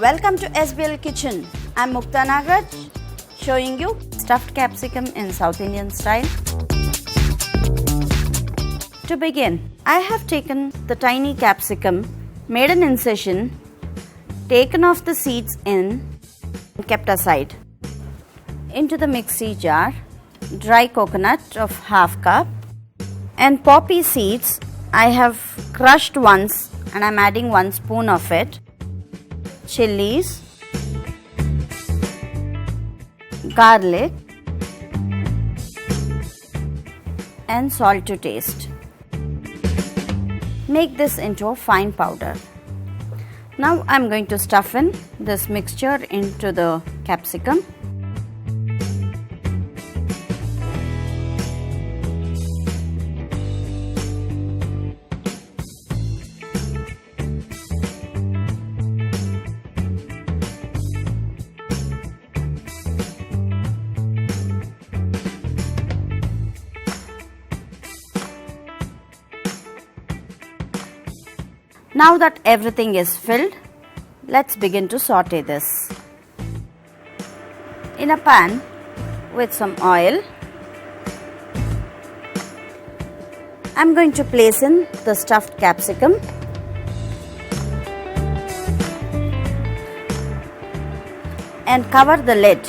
Welcome to SBL Kitchen. I'm Mukta Nagaraj, showing you stuffed capsicum in South Indian style. To begin, I have taken the tiny capsicum, made an incision, taken off the seeds and kept aside. Into the mixie jar, dry coconut of half cup and poppy seeds I have crushed once and I'm adding 1 spoon of it. Chillies, garlic and salt to taste. Make this into a fine powder. Now I am going to stuff in this mixture into the capsicum. Now that everything is filled, let's begin to saute this. In a pan with some oil, I'm going to place in the stuffed capsicum. And cover the lid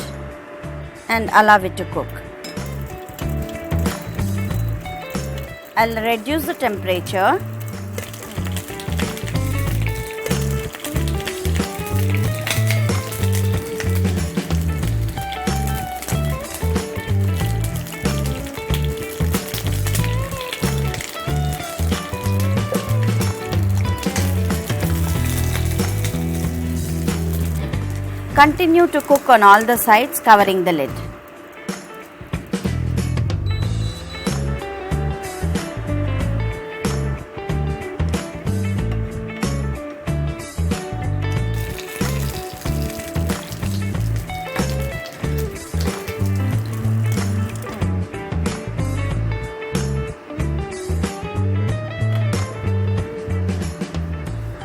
and allow it to cook. I'll reduce the temperature . Continue to cook on all the sides, covering the lid.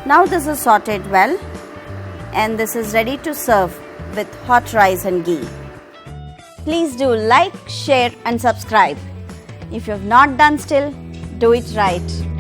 Now this is sauteed well. And this is ready to serve with hot rice and ghee. Please do like, share and subscribe. If you have not done still, do it right.